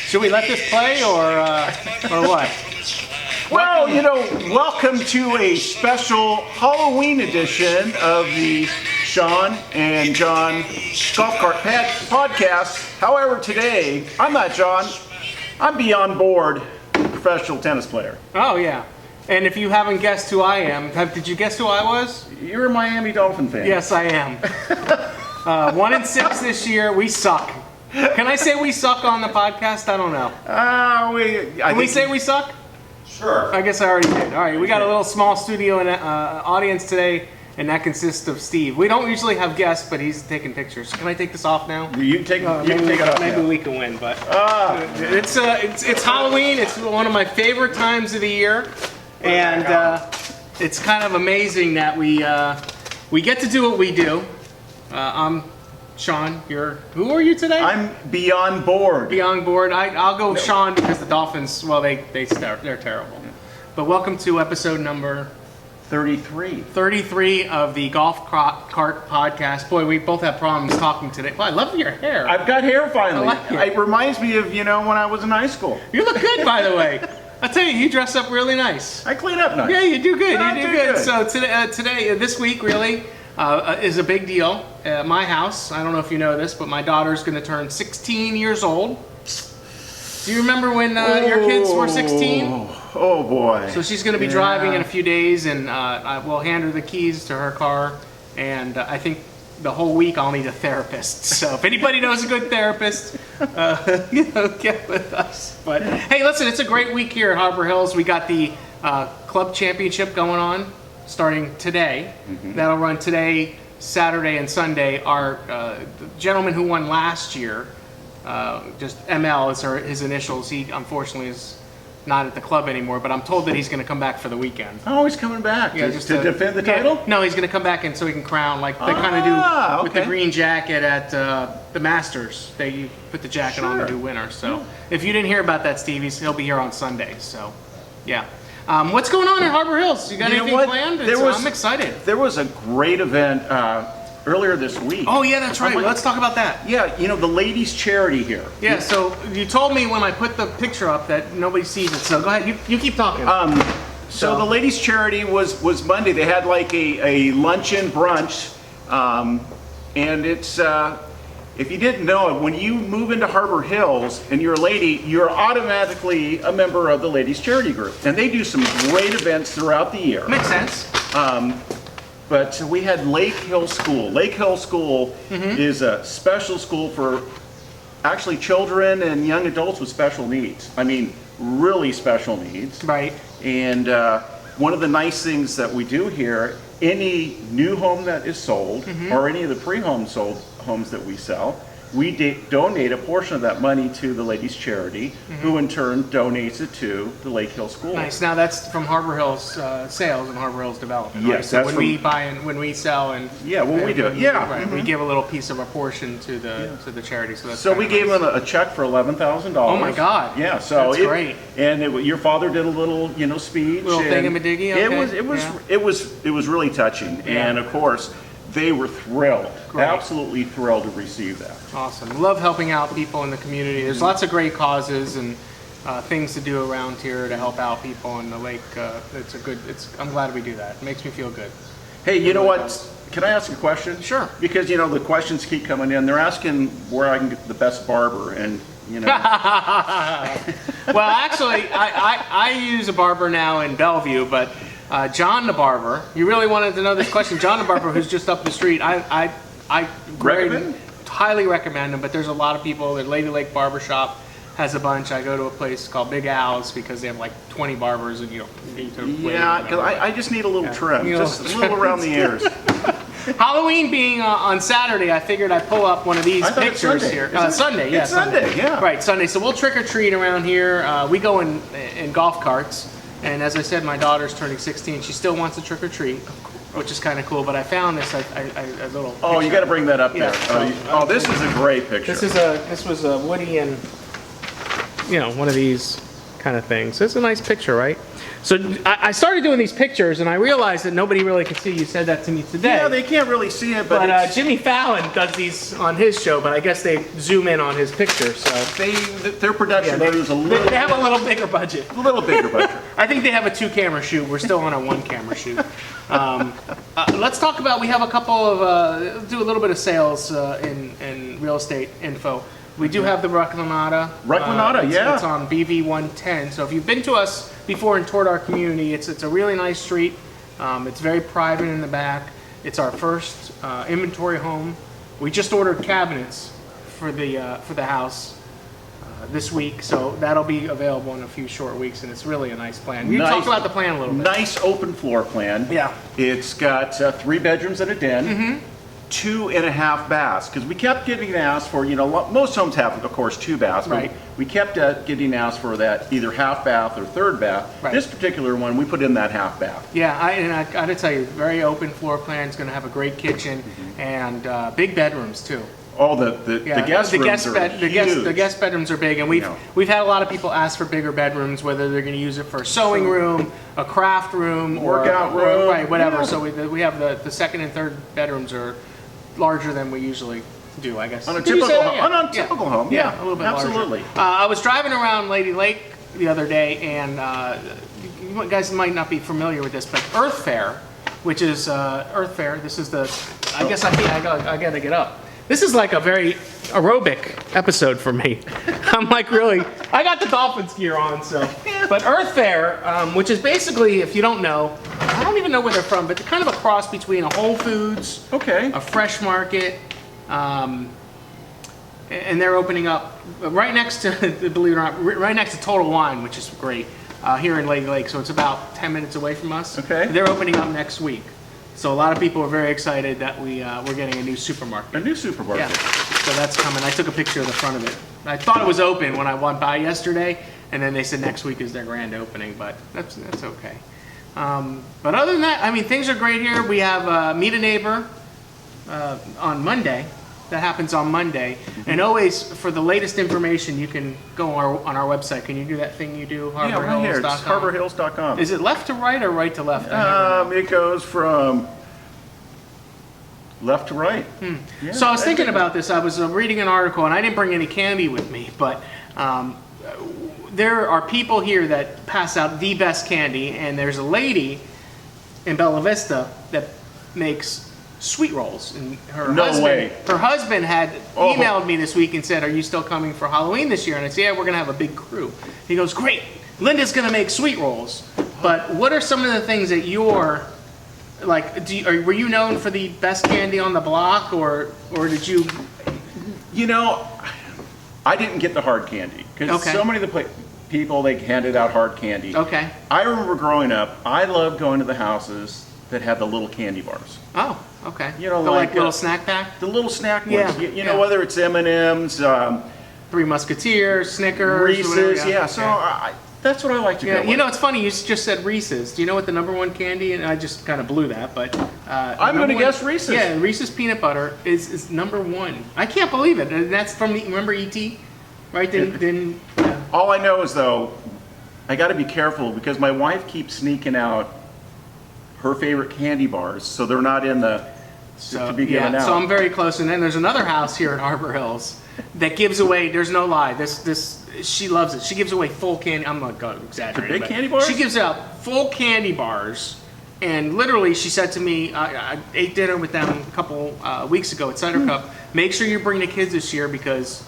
Should we let this play or what? Well, welcome to a special Halloween edition of the Sean and John Golf Cart Podcast. However, today, I'm not John. I'm beyond board professional tennis player. Oh, yeah. And if you haven't guessed who I am, did you guess who I was? You're a Miami Dolphin fan. Yes, I am. 1-6 this year. We suck. Can I say we suck on the podcast? I don't know. Can we say we suck? Sure. I guess I already did. All right, we got a little small studio and audience today, and that consists of Steve. We don't usually have guests, but he's taking pictures. Can I take this off now? You can take it off. Maybe we can win, but it's Halloween. It's one of my favorite times of the year, and it's kind of amazing that we get to do what we do. I'm Sean. Who are you today? I'm beyond board. Beyond board. I'll go with Sean because the Dolphins, well, they're terrible. But welcome to episode number 33 of the Golf Cart Podcast. Boy, we both have problems talking today. Well, I love your hair. I've got hair finally. I like it. It reminds me of, when I was in high school. You look good, by the way. I tell you dress up really nice. I clean up nice. Yeah, you do good. I You do do good. good. So this week, really, is a big deal. At my house, I don't know if you know this, but my daughter's going to turn 16 years old. Do you remember when your kids were 16? Oh boy. So she's going to be driving in a few days, and I will hand her the keys to her car. And I think the whole week I'll need a therapist. So if anybody knows a good therapist, get with us. But hey, listen, it's a great week here at Harbor Hills. We got the club championship going on starting today. That'll run today, Saturday, and Sunday. Our the gentleman who won last year, just ML is his initials. He unfortunately is not at the club anymore, but I'm told that he's going to come back for the weekend. Oh, he's coming back to defend the title? No, he's going to come back and so he can crown like they kind of do with the green jacket at the Masters. They put the jacket on the new winner. So if you didn't hear about that, Steve, he'll be here on Sunday. So, yeah. What's going on in Harbor Hills? You got anything planned? I'm excited. There was a great event earlier this week. Oh, yeah, that's right. Let's talk about that. Yeah, the ladies' charity here. Yeah, so you told me when I put the picture up that nobody sees it. So go ahead. You keep talking. So the ladies' charity was Monday. They had like a luncheon brunch. And it's, if you didn't know it, when you move into Harbor Hills and you're a lady, you're automatically a member of the ladies' charity group. And they do some great events throughout the year. Makes sense. But we had Lake Hill School. Lake Hill School is a special school for actually children and young adults with special needs. I mean, really special needs. Right. And one of the nice things that we do here, any new home that is sold or any of the pre-home sold homes that we sell, we donate a portion of that money to the ladies' charity, who in turn donates it to the Lake Hill School. Nice. Now that's from Harbor Hills Sales and Harbor Hills Development. Yes, right? So that's when we sell and when we do it. Yeah, right. We give a little piece of a portion to the charity. So that's we gave them a check for $11,000. Oh my God! Yeah, so that's great. And your father did a little speech. Little thingamadiggy. Okay. It was really touching, and of course they were thrilled. Great. Absolutely thrilled to receive that. Awesome. Love helping out people in the community. There's lots of great causes and things to do around here to help out people in the lake. I'm glad we do that. It makes me feel good. Hey, you know what? Can I ask a question? Sure. Because the questions keep coming in. They're asking where I can get the best barber, and Well, actually, I use a barber now in Bellevue, but John the barber. You really wanted to know this question. John the barber, who's just up the street. I highly recommend him. But there's a lot of people. The Lady Lake Barbershop has a bunch. I go to a place called Big Al's because they have like 20 barbers, and you need to. Yeah, because I just need a little trim, just a little around the ears. Halloween being on Saturday, I figured I'd pull up one of these pictures here. Sunday, yeah. It's Sunday, yeah. Right, Sunday. So we'll trick or treat around here. We go in golf carts. And as I said, my daughter's turning 16. She still wants to trick or treat, which is kind of cool. But I found this a little. Oh, you got to bring that up there. So, this is a great picture. This was a Woody and one of these kind of things. It's a nice picture, right? So I started doing these pictures, and I realized that nobody really could see. You said that to me today. Yeah, they can't really see it, but But Jimmy Fallon does these on his show, but I guess they zoom in on his picture. So their production they, is a little, they have a little bigger budget. a little bigger budget. I think they have a 2-camera shoot. We're still on a 1-camera shoot. Let's talk about, we have a couple of, do a little bit of sales in real estate info. We do have the Reclinata. Yeah. It's on BV 110. So if you've been to us before and toured our community, it's a really nice street. It's very private in the back. It's our first inventory home. We just ordered cabinets for the house this week, so that'll be available in a few short weeks, and it's really a nice plan. You talk about the plan a little bit. Nice open floor plan. Yeah. It's got 3 bedrooms and a den. 2.5 baths, because we kept getting asked for, most homes have, of course, 2 baths, but Right. we kept getting asked for that either half bath or third bath. Right. This particular one, we put in that half bath. Yeah, I gotta tell you, very open floor plan. It's gonna have a great kitchen and big bedrooms too. Oh, the guest rooms are huge. The guest bedrooms are big, and Yeah. we've had a lot of people ask for bigger bedrooms, whether they're going to use it for a sewing room, a craft room, Workout or room, right, whatever. yeah. So we have the second and third bedrooms are larger than we usually do, I guess. On a Did you typical say that? home, Yeah. on a typical home, Yeah, a little bit absolutely. larger. I was driving around Lady Lake the other day, and you guys might not be familiar with this, but Earth Fair, which is Earth Fair. This is I guess I gotta get up. This is like a very aerobic episode for me. I'm like really, I got the Dolphins gear on, so. But Earth Fair, which is basically, if you don't know, I don't even know where they're from, but they're kind of a cross between a Whole Foods, Okay. a Fresh Market, and they're opening up right next to, believe it or not, right next to Total Wine, which is great, here in Lady Lake. So it's about 10 minutes away from us. Okay. They're opening up next week. So a lot of people are very excited that we're getting a new supermarket. A new supermarket. Yeah, so that's coming. I took a picture of the front of it. I thought it was open when I went by yesterday, and then they said next week is their grand opening, but that's okay. But other than that, I mean, things are great here. We have Meet a Neighbor on Monday. That happens on Monday. And always, for the latest information, you can go on our website. Can you do that thing you do, Yeah, right here. It's harborhills.com? harborhills.com. Is it left to right or right to left? I never know. It goes from left to right. Yeah, So I was thinking about this. I was reading an article, and I didn't bring any candy with me, but there are people here that pass out the best candy, and there's a lady in Bella Vista that makes sweet rolls, and her husband had emailed me this week and said, "Are you still coming for Halloween this year?" And I said, "Yeah, we're gonna have a big crew." He goes, "Great, Linda's gonna make sweet rolls." But what are some of the things that you're like? Were you known for the best candy on the block, or did you? I didn't get the hard candy because Okay. so many of the people, they handed out hard candy. Okay. I remember growing up, I loved going to the houses that had the little candy bars. Oh, okay. You know, The, like, little snack pack. The little snack Yeah, ones. You yeah. know, whether it's M&M's, Three Musketeers, Snickers, Reese's, whatever, yeah. So that's what I like to Yeah, go you know, with. it's funny, you just said Reese's. Do you know what the #1 candy, and I just kind of blew that, but... I'm going to #1 guess Reese's. Yeah, Reese's peanut butter is #1. I can't believe it. And that's from, remember E.T.? Right? Then All I know is, though, I got to be careful because my wife keeps sneaking out her favorite candy bars, so they're not in the to be given out. So I'm very close. And then there's another house here at Harbor Hills that gives away, there's no lie, this she loves it. She gives away full candy. I'm not going to exaggerate. The big but candy bars? She gives out full candy bars. And literally, she said to me, I ate dinner with them a couple weeks ago at Cider Cup. Make sure you bring the kids this year because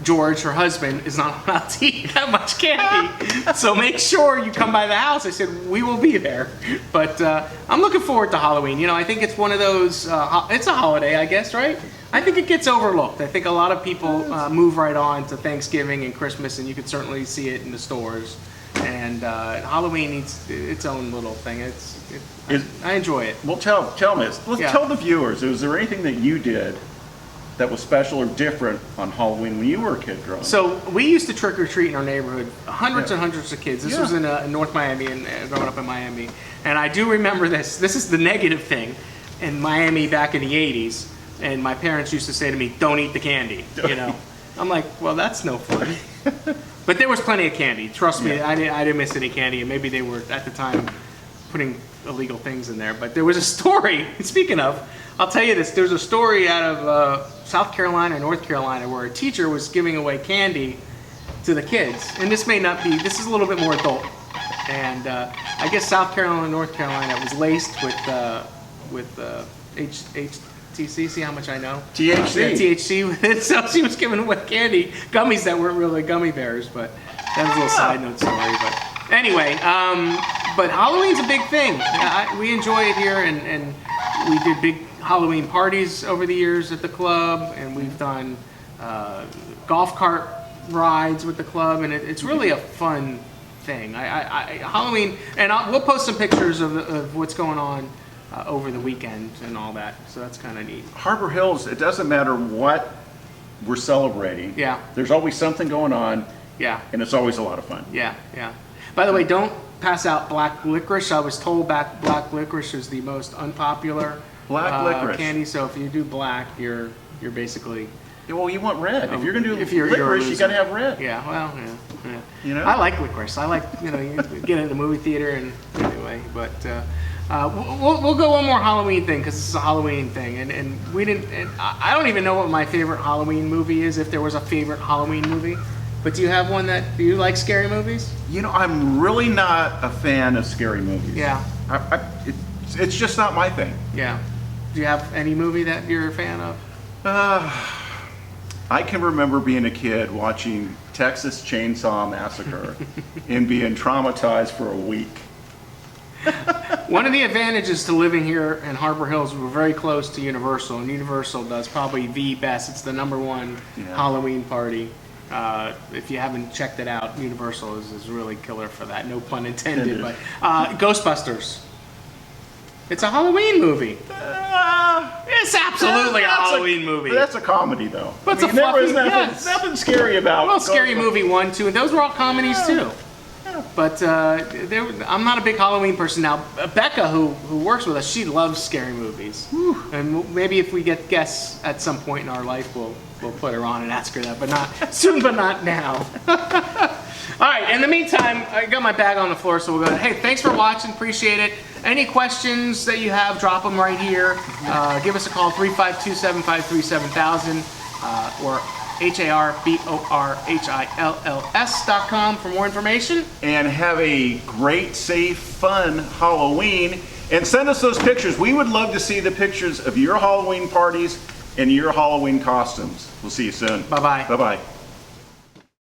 George, her husband, is not allowed to eat that much candy. So make sure you come by the house. I said, we will be there. But I'm looking forward to Halloween. You know, I think it's one of those, it's a holiday, I guess, right? I think it gets overlooked. I think a lot of people move right on to Thanksgiving and Christmas, and you can certainly see it in the stores. And Halloween needs its own little thing. I enjoy it. Well, tell me, let's Yeah. tell the viewers, is there anything that you did that was special or different on Halloween when you were a kid growing up? So we used to trick or treat in our neighborhood, hundreds and hundreds of kids. This Yeah. was in North Miami and growing up in Miami. And I do remember this. This is the negative thing in Miami back in the 80s. And my parents used to say to me, "Don't eat the candy." You know, I'm like, well, that's no fun. But there was plenty of candy. Trust me, Yeah. I didn't miss any candy, and maybe they were at the time putting illegal things in there. But there was a story. Speaking of, I'll tell you this. There's a story out of South Carolina, North Carolina, where a teacher was giving away candy to the kids, and this may not be. This is a little bit more adult, and I guess South Carolina, and North Carolina was laced with HTC. See how much I know? THC. Yeah, THC with it. So she was giving away candy, gummies that weren't really gummy bears, but that was a little side note story. But anyway, but Halloween's a big thing. We enjoy it here, and we did big Halloween parties over the years at the club, and we've done golf cart rides with the club, and it's really a fun thing. Halloween, and we'll post some pictures of what's going on over the weekend and all that. So that's kind of neat. Harbor Hills, it doesn't matter what we're celebrating. Yeah. There's always something going on, Yeah, and it's always a lot of fun. yeah, yeah. By the way, don't pass out black licorice. I was told black licorice is the most unpopular Black licorice. candy. So if you do black, you're basically Well, you want red. If you're going to do you're a licorice, you loser. got to have red. yeah. Well, yeah. You know? I like licorice. I like you get in the movie theater and anyway. But we'll go one more Halloween thing because this is a Halloween thing, and we didn't. And I don't even know what my favorite Halloween movie is. If there was a favorite Halloween movie. But do you have one do you like scary movies? You know, I'm really not a fan of scary movies. Yeah. It's just not my thing. Yeah. Do you have any movie that you're a fan of? I can remember being a kid watching Texas Chainsaw Massacre and being traumatized for a week. One of the advantages to living here in Harbor Hills, we're very close to Universal, and Universal does probably the best. It's the #1 Halloween party. If you haven't checked it out, Universal is really killer for that. No pun intended. But Ghostbusters. It's a Halloween movie. It's absolutely a Halloween movie. That's a comedy, though. But it's a there was fluffy- nothing, yes. nothing scary about. Well, Scary Ghostbusters. Movie 1, 2, and those were all comedies too. But I'm not a big Halloween person now. Becca, who works with us, she loves scary movies. And maybe if we get guests at some point in our life, we'll put her on and ask her that, but not soon, but not now. All right. In the meantime, I got my bag on the floor, so we'll go. Hey, thanks for watching. Appreciate it. Any questions that you have, drop them right here. Give us a call, 352-753-7000 or HARBORHILLS.com for more information. And have a great, safe, fun Halloween. And send us those pictures. We would love to see the pictures of your Halloween parties and your Halloween costumes. We'll see you soon. Bye-bye. Bye-bye.